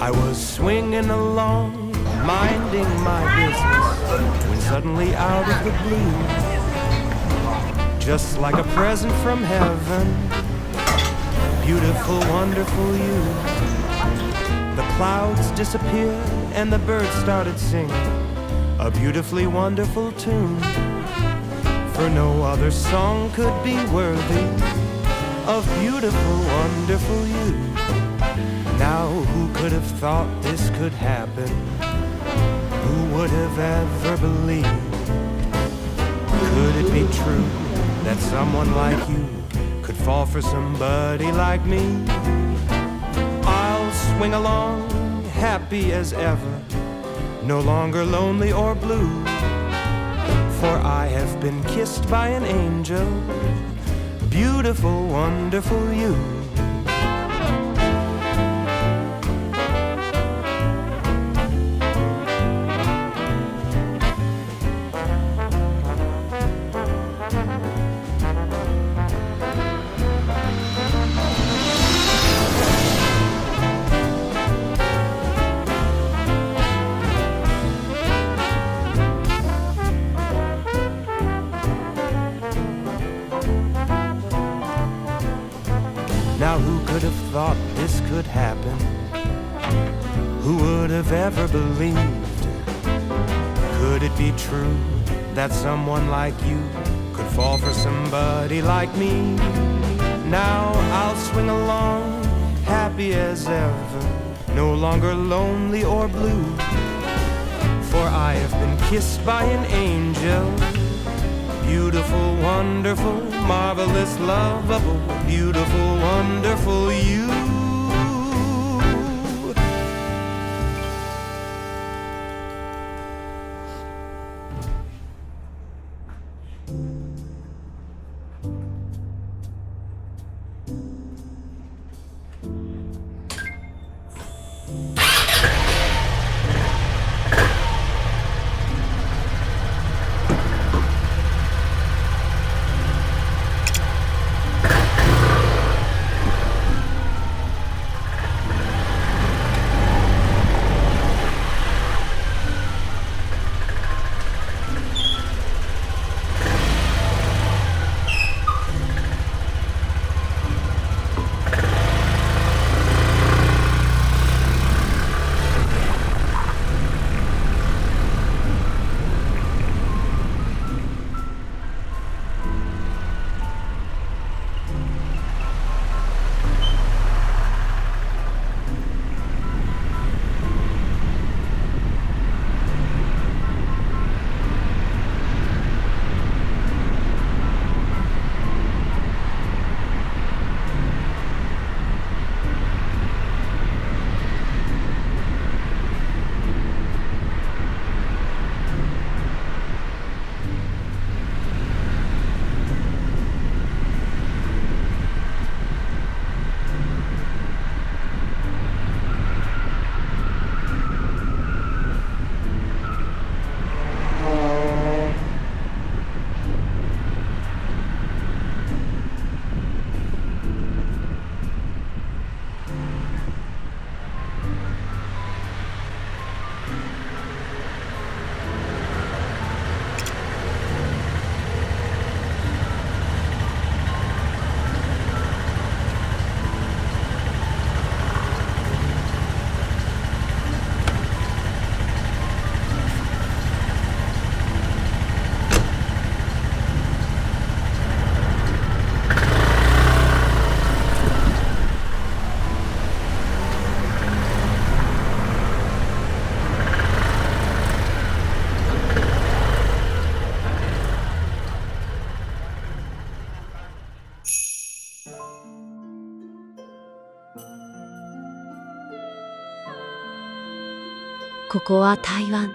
I was swinging along, minding my business, when suddenly out of the blue, just like a present from heaven, beautiful, wonderful you. The clouds disappeared and the birds started singing a beautifully wonderful tune, for no other song could be worthy of beautiful, wonderful you. Now who could have thought this could happen? Who would have ever believed? Could it be true that someone like you could fall for somebody like me? I'll swing along, happy as ever, no longer lonely or blue, for I have been kissed by an angel, beautiful, wonderful you. Now who could have thought this could happen? Who would have ever believed? Could it be true that someone like you could fall for somebody like me? Now I'll swing along, happy as ever, no longer lonely or blue, for I have been kissed by an angel, beautiful, wonderful, marvelous, lovable, beautiful, wonderful you.ここは台湾。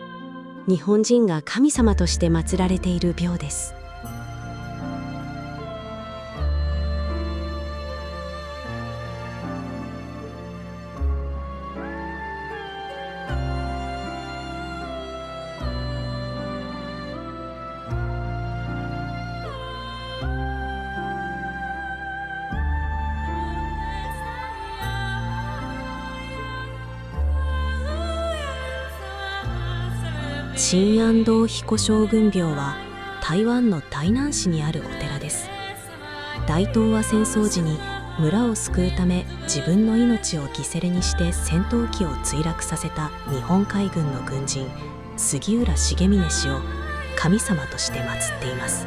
日本人が神様として祀られている廟です。新安堂彦将軍廟は台湾の台南市にあるお寺です。大東亜戦争時に村を救うため自分の命を犠牲にして戦闘機を墜落させた日本海軍の軍人杉浦重峰氏を神様として祀っています。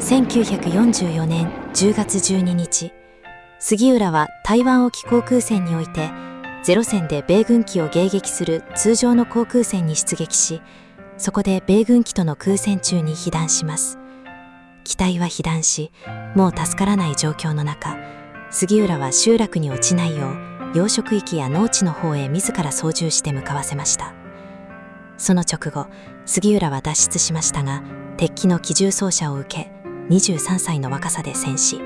1944年10月12日、杉浦は台湾沖航空戦においてゼロ戦で米軍機を迎撃する通常の航空戦に出撃し、そこで米軍機との空戦中に被弾します。機体は被弾し、もう助からない状況の中、杉浦は集落に落ちないよう養殖域や農地の方へ自ら操縦して向かわせました。その直後、杉浦は脱出しましたが、敵機の機銃掃射を受け、23歳の若さで戦死。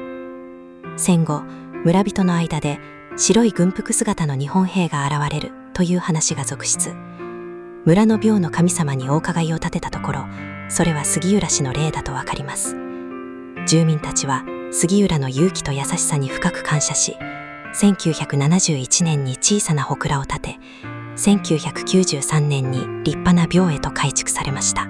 戦後、村人の間で白い軍服姿の日本兵が現れるという話が続出。村の廟の神様にお伺いを立てたところ、それは杉浦氏の霊だとわかります。住民たちは杉浦の勇気と優しさに深く感謝し、1971年に小さな祠を建て、1993年に立派な廟へと改築されました。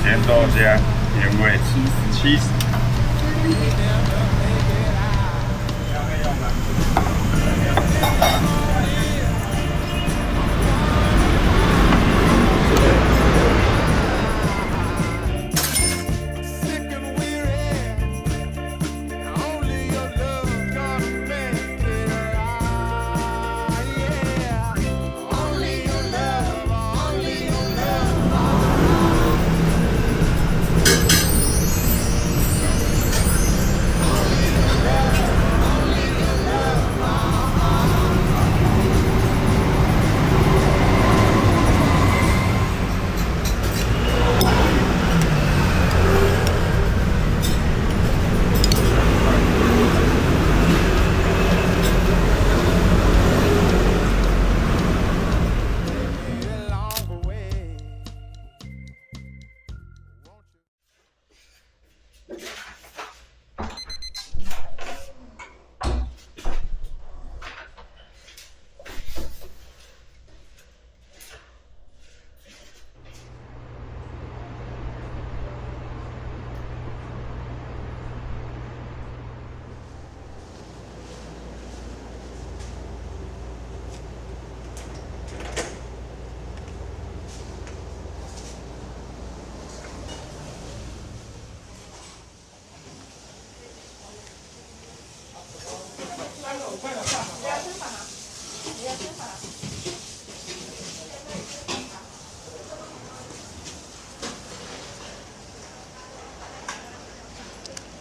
咸豆浆、原味、cheese。Sick and weary, only your love gonna make it right. Yeah, only your love, only your love. Long way.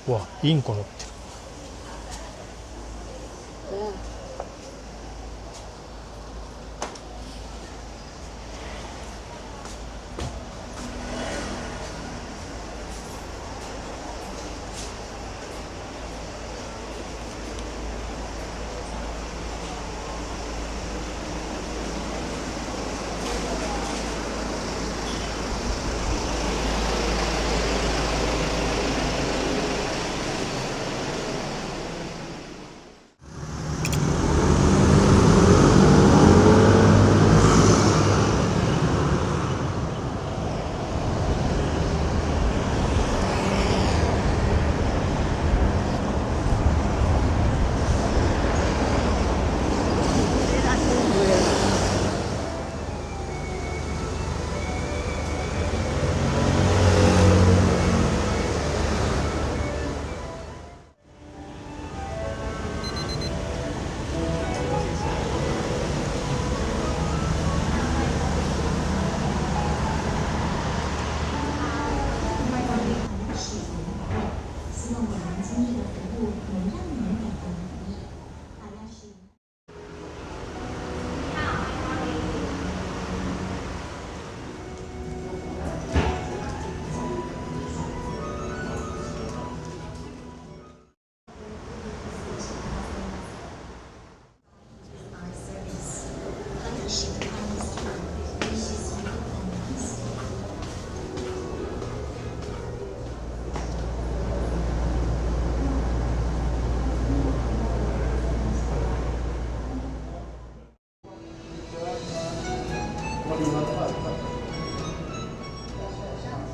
わ、インコ乗ってる。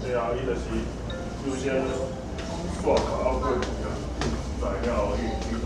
对啊，伊就是优先刷卡要贵材料运动。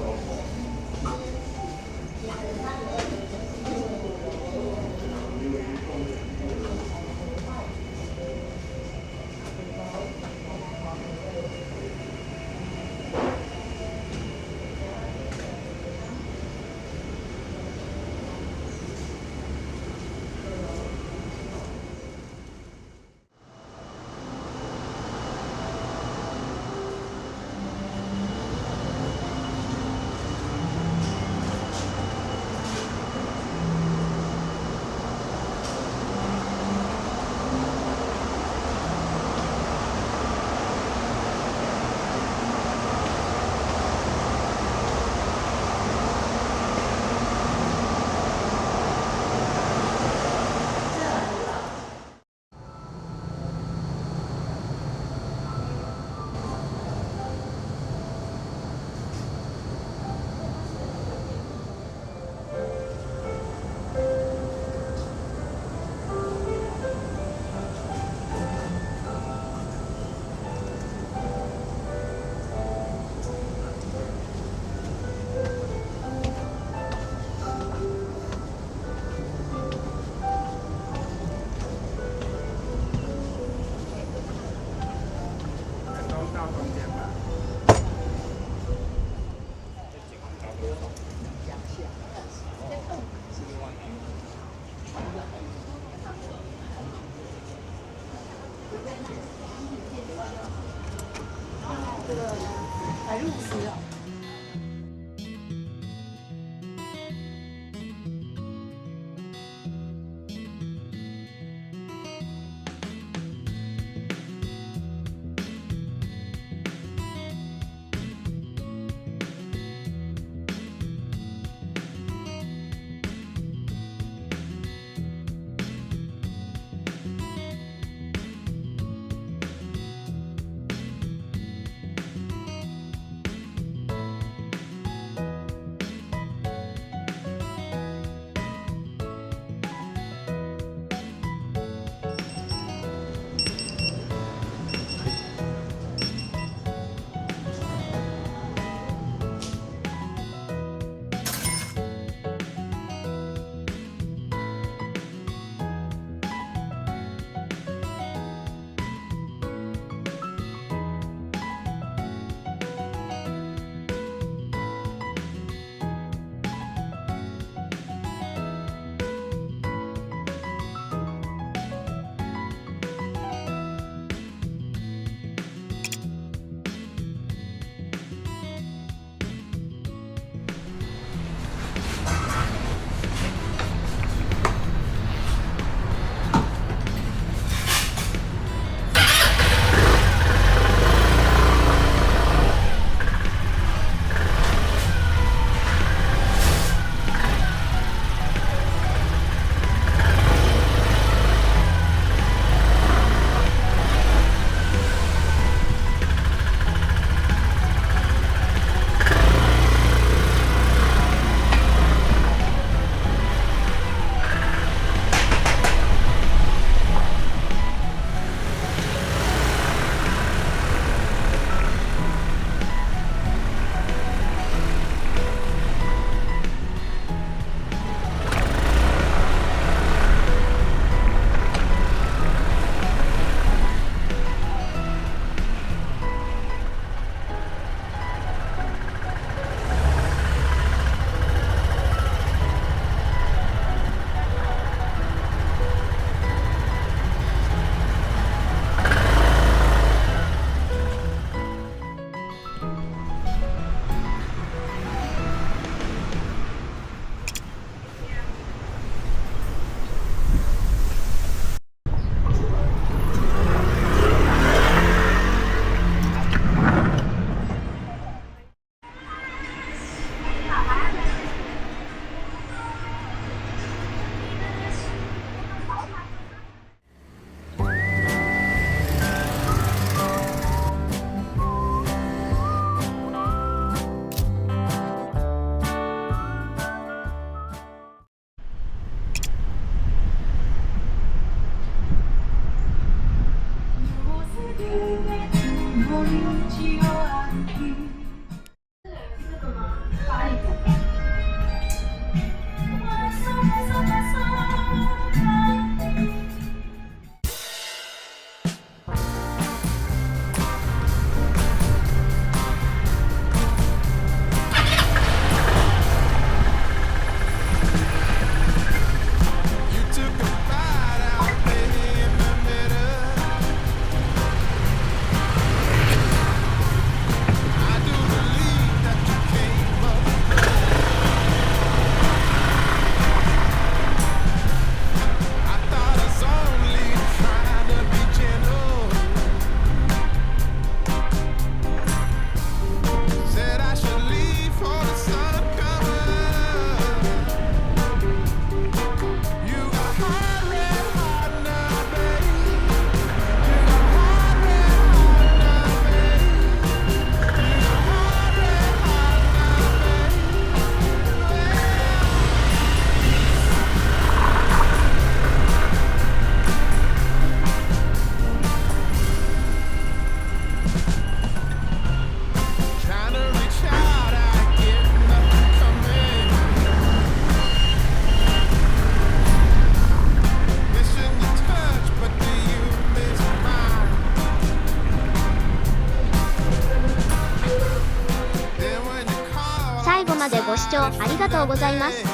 までご視聴ありがとうございます。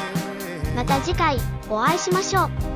また次回お会いしましょう。